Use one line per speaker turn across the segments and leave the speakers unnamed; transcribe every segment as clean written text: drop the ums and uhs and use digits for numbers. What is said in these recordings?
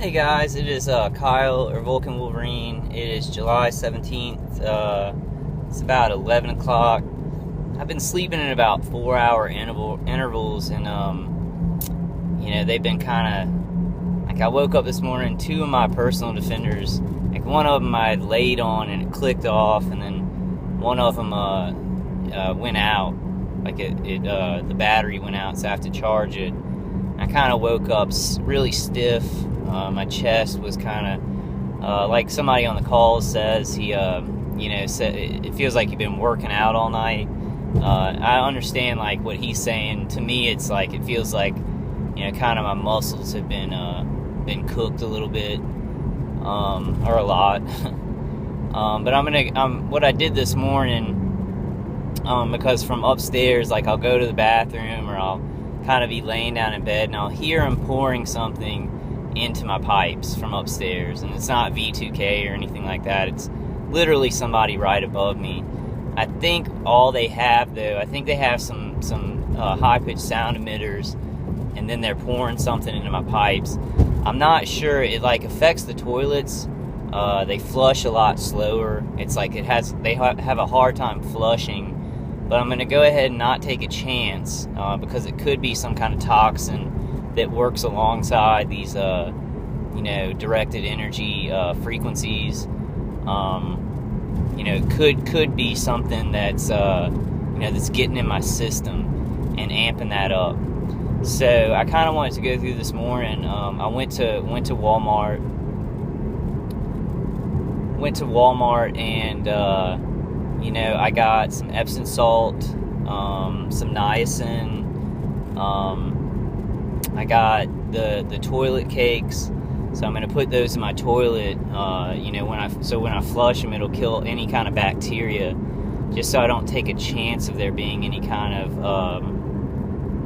Hey guys, it is Kyle or Vulcan Wolverine. It is July 17th. It's about 11 o'clock. I've been sleeping in about 4 hour intervals, and they've been kind of like I woke up this morning. Two of my personal defenders, like one of them I laid on and it clicked off, and then one of them went out. Like the battery went out, so I have to charge it. I kind of woke up really stiff. My chest was kind of like somebody on the call says said it feels like you've been working out all night. I understand like what he's saying. To me, it's like it feels like kind of my muscles have been cooked a little bit or a lot. But what I did this morning because from upstairs, like I'll go to the bathroom or I'll kind of be laying down in bed and I'll hear him pouring something into my pipes from upstairs, and it's not V2K or anything like that. It's literally somebody right above me. I think all they have though, I think they have some high-pitched sound emitters, and then they're pouring something into my pipes. I'm not sure. It like affects the toilets. They flush a lot slower. It's like they have a hard time flushing. But I'm going to go ahead and not take a chance because it could be some kind of toxin that works alongside these, directed energy frequencies. Could be something that's, that's getting in my system and amping that up. So I kind of wanted to go through this morning. I went to Walmart. And I got some Epsom salt, some niacin. I got the toilet cakes, so I'm going to put those in my toilet. When I flush them, it'll kill any kind of bacteria, just so I don't take a chance of there being any kind of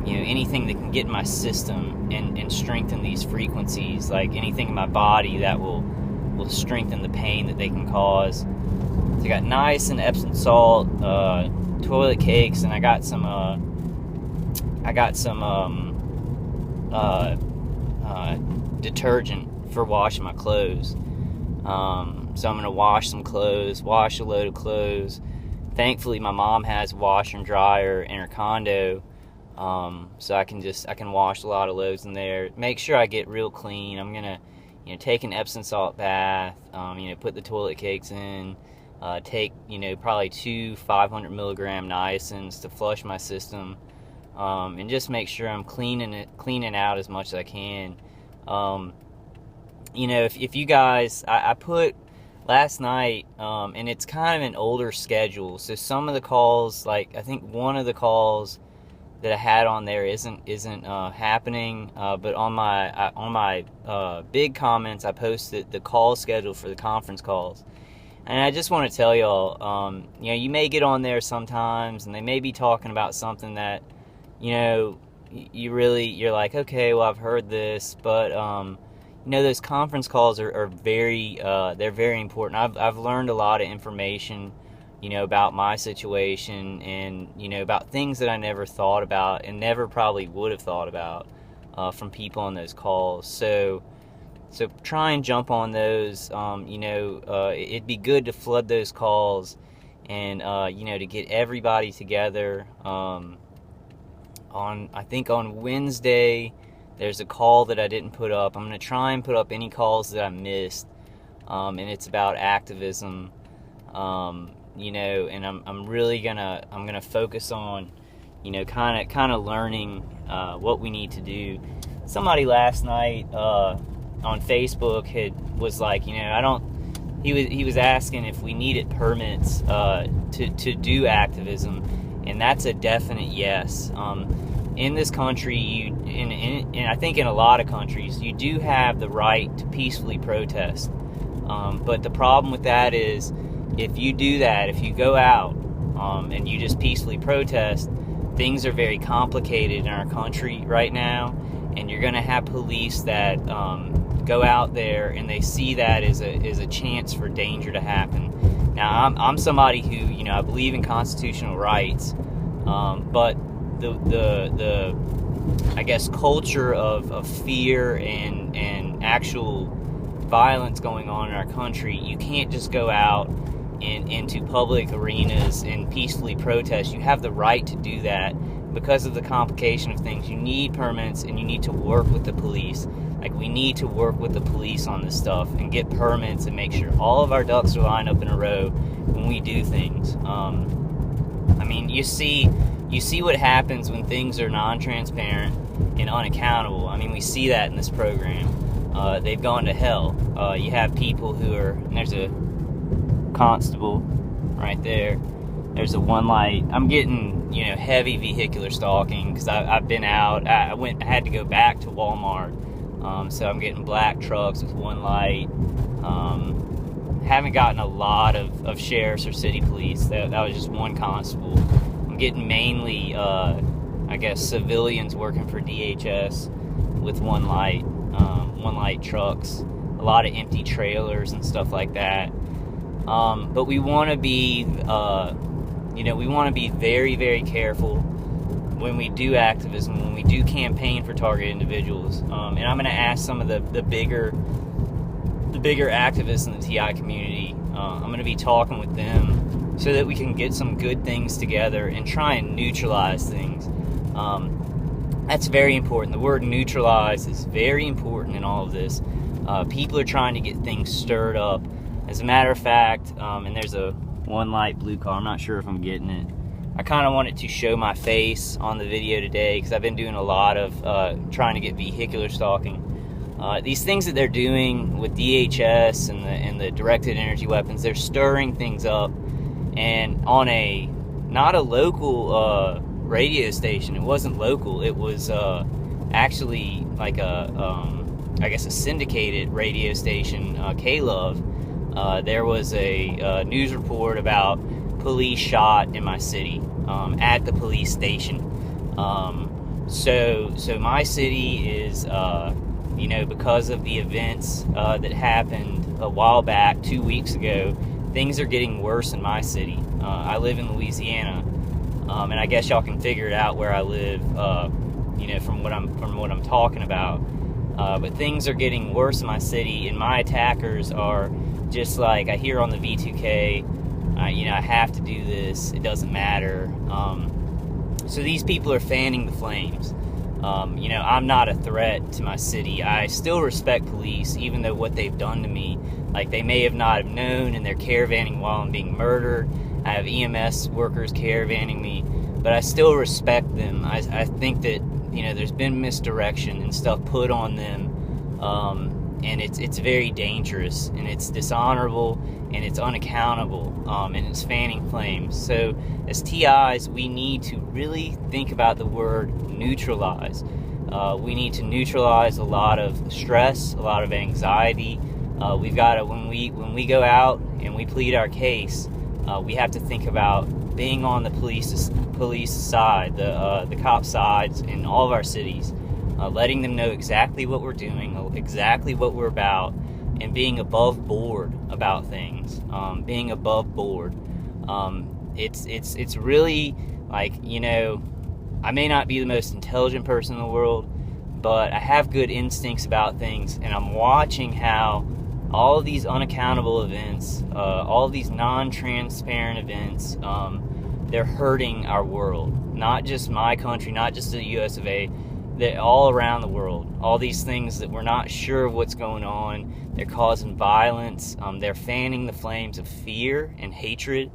anything that can get in my system and strengthen these frequencies, like anything in my body that will strengthen the pain that they can cause. So I got niacin, Epsom salt, toilet cakes, and I got some detergent for washing my clothes. So I'm gonna wash some clothes, wash a load of clothes. Thankfully, my mom has a washer and dryer in her condo, so I can wash a lot of loads in there. Make sure I get real clean. I'm gonna take an Epsom salt bath. Put the toilet cakes in. Take probably 2 500 milligram niacins to flush my system. And just make sure I'm cleaning out as much as I can. If you guys, I put last night, and it's kind of an older schedule. So some of the calls, like I think one of the calls that I had on there isn't happening. But on my big comments, I posted the call schedule for the conference calls. And I just want to tell y'all, you may get on there sometimes, and they may be talking about something that you're like, okay, well, I've heard this, but those conference calls are very they're very important. I've learned a lot of information about my situation, and about things that I never thought about and never probably would have thought about from people on those calls. So try and jump on those. It'd be good to flood those calls and to get everybody together. I think on Wednesday, there's a call that I didn't put up. I'm going to try and put up any calls that I missed, and it's about activism, and I'm really gonna focus on, kind of learning what we need to do. Somebody last night on Facebook was like, he was asking if we needed permits to do activism. And that's a definite yes. In this country, and I think in a lot of countries, you do have the right to peacefully protest. But the problem with that is, if you do that, if you go out and you just peacefully protest, things are very complicated in our country right now, and you're going to have police that go out there and they see that as a chance for danger to happen. Now, I'm somebody who, I believe in constitutional rights, but the I guess culture of fear and actual violence going on in our country, you can't just go out into public arenas and peacefully protest. You have the right to do that. Because of the complication of things, you need permits and you need to work with the police. Like, we need to work with the police on this stuff and get permits and make sure all of our ducks are lined up in a row when we do things. I mean, you see what happens when things are non-transparent and unaccountable. I mean, we see that in this program. They've gone to hell. You have people who are, and there's a constable right there. There's a one light. I'm getting, heavy vehicular stalking because I've been out. I had to go back to Walmart. So I'm getting black trucks with one light. Haven't gotten a lot of sheriffs or city police. That was just one constable. I'm getting mainly, civilians working for DHS with one light trucks. A lot of empty trailers and stuff like that. But we want to be, very, very careful when we do activism, when we do campaign for target individuals. And I'm going to ask some of the bigger activists in the TI community. I'm going to be talking with them so that we can get some good things together and try and neutralize things. That's very important. The word neutralize is very important in all of this. People are trying to get things stirred up. As a matter of fact, and there's a one light blue car. I'm not sure if I'm getting it. I kind of wanted to show my face on the video today because I've been doing a lot of trying to get vehicular stalking. These things that they're doing with DHS and the directed energy weapons, they're stirring things up. And on not a local radio station, it wasn't local. It was actually like a syndicated radio station, K-Love. There was a news report about police shot in my city at the police station. So my city is, because of the events that happened a while back, 2 weeks ago, things are getting worse in my city. I live in Louisiana, and I guess y'all can figure it out where I live, from what I'm talking about. But things are getting worse in my city, and my attackers are just like I hear on the V2K. I have to do this. It doesn't matter. So these people are fanning the flames. I'm not a threat to my city. I still respect police, even though what they've done to me, like they may have not have known, and they're caravanning while I'm being murdered. I have EMS workers caravanning me, but I still respect them. I think that, there's been misdirection and stuff put on them, and it's very dangerous, and it's dishonorable, and it's unaccountable, and it's fanning flames. So as TIs, we need to really think about the word neutralize. We need to neutralize a lot of stress, a lot of anxiety. We've got to, when we go out and we plead our case, we have to think about being on the police side, the cop sides in all of our cities, letting them know exactly what we're doing, exactly what we're about, and being above board about things. Being above board. It's really like, I may not be the most intelligent person in the world, but I have good instincts about things, and I'm watching how all of these unaccountable events, all of these non-transparent events, they're hurting our world. Not just my country, not just the US of A, they're all around the world. All these things that we're not sure of what's going on, they're causing violence, they're fanning the flames of fear and hatred.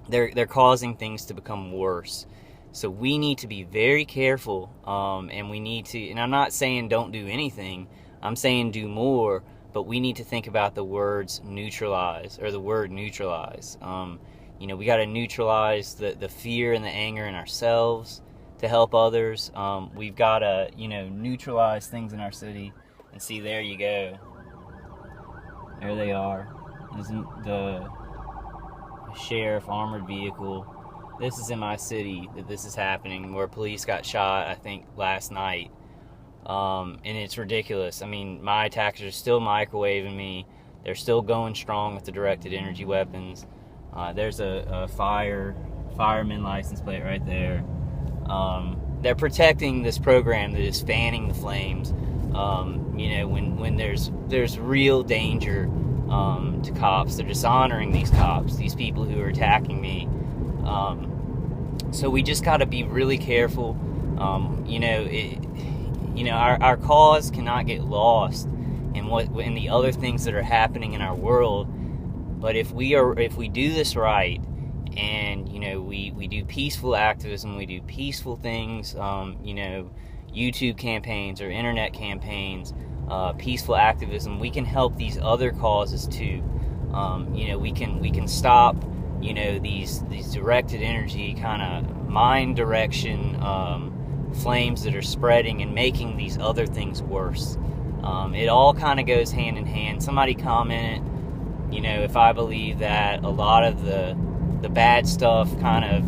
They're causing things to become worse. So we need to be very careful, and we need to, and I'm not saying don't do anything, I'm saying do more, but we need to think about the words neutralize, or the word neutralize. We got to neutralize the fear and the anger in ourselves to help others. We've got to, neutralize things in our city. And see, there you go. There they are. Isn't the sheriff armored vehicle? This is in my city that this is happening, where police got shot, I think, last night. And it's ridiculous. I mean, my attackers are still microwaving me. They're still going strong with the directed energy weapons. There's a fireman license plate right there. They're protecting this program that is fanning the flames When there's real danger to cops. They're dishonoring these cops, these people who are attacking me. So we just got to be really careful. Our cause cannot get lost in the other things that are happening in our world. But if we do this right, and we do peaceful activism, we do peaceful things, YouTube campaigns or internet campaigns, peaceful activism, we can help these other causes too. We can stop these directed energy kind of mind direction flames that are spreading and making these other things worse. It all kind of goes hand in hand. Somebody commented, if I believe that a lot of the bad stuff kind of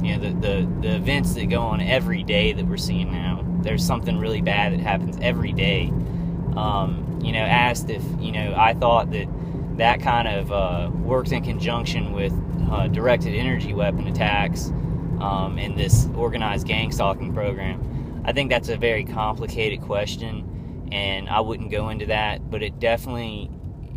the events that go on every day that we're seeing now, there's something really bad that happens every day. Asked if I thought that kind of worked in conjunction with directed energy weapon attacks and this organized gang stalking program. I think that's a very complicated question, and I wouldn't go into that, but it definitely,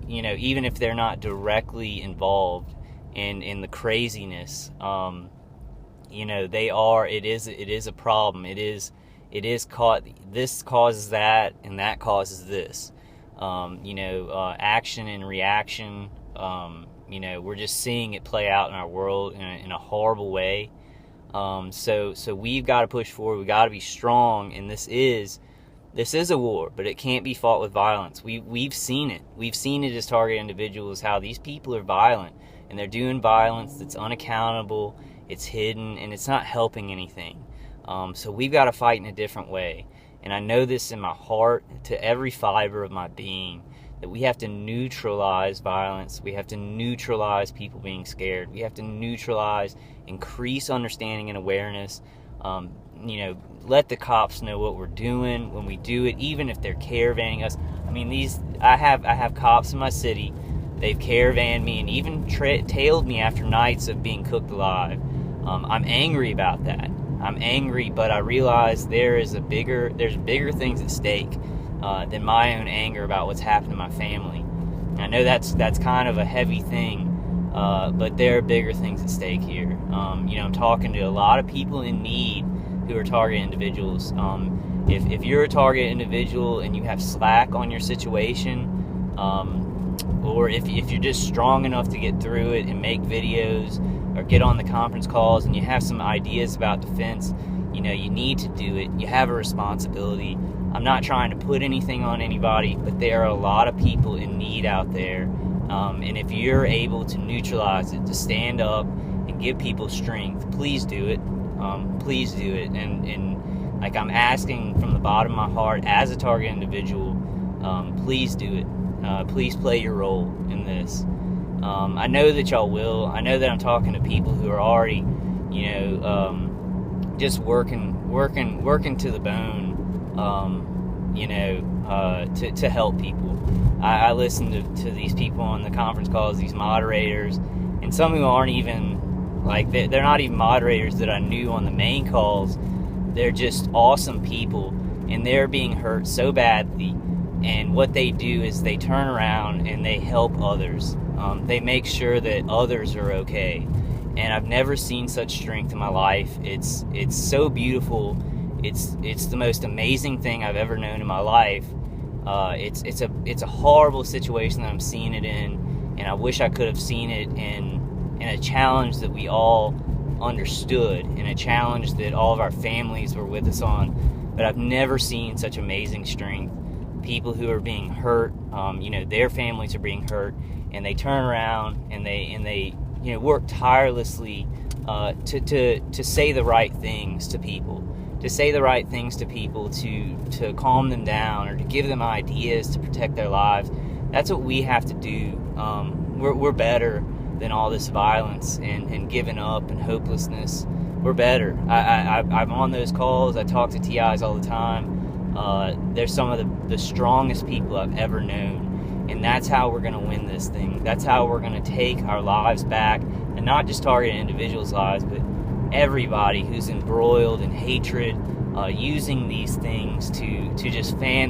even if they're not directly involved in the craziness, they are. It is a problem. This causes that, and that causes this. Action and reaction. We're just seeing it play out in our world in a horrible way. So we've got to push forward. We've got to be strong, and this is a war, but it can't be fought with violence. We've seen it. We've seen it as target individuals, how these people are violent, and they're doing violence that's unaccountable, it's hidden, and it's not helping anything. So we've got to fight in a different way. And I know this in my heart, to every fiber of my being, that we have to neutralize violence. We have to neutralize people being scared. We have to increase understanding and awareness. Let the cops know what we're doing when we do it, even if they're caravanning us. I mean, I have cops in my city. They've caravaned me and even tailed me after nights of being cooked alive. I'm angry about that. I'm angry, but I realize there's bigger things at stake than my own anger about what's happened to my family. And I know that's kind of a heavy thing, but there are bigger things at stake here. I'm talking to a lot of people in need who are target individuals. If you're a target individual and you have slack on your situation, or if you're just strong enough to get through it and make videos or get on the conference calls and you have some ideas about defense, you need to do it. You have a responsibility. I'm not trying to put anything on anybody, but there are a lot of people in need out there. And if you're able to neutralize it, to stand up and give people strength, please do it. Please do it. And like, I'm asking from the bottom of my heart as a target individual, please do it. Please play your role in this. I know that y'all will. I know that I'm talking to people who are already, just working to the bone, to help people. I listen to these people on the conference calls, these moderators, and some who aren't even, they're not even moderators that I knew on the main calls. They're just awesome people, and they're being hurt so badly. And what they do is they turn around and they help others. They make sure that others are okay. And I've never seen such strength in my life. It's so beautiful. It's the most amazing thing I've ever known in my life. It's a horrible situation that I'm seeing it in, and I wish I could have seen it in a challenge that we all understood, in a challenge that all of our families were with us on. But I've never seen such amazing strength. People who are being hurt, their families are being hurt, and they turn around and they work tirelessly to say the right things to people, to calm them down or to give them ideas to protect their lives. That's what we have to do. We're better than all this violence and giving up and hopelessness. We're better. I'm on those calls. I talk to TIs all the time. They're some of the strongest people I've ever known. And that's how we're going to win this thing. That's how we're going to take our lives back, and not just target individuals' lives, but everybody who's embroiled in hatred, using these things to just fan the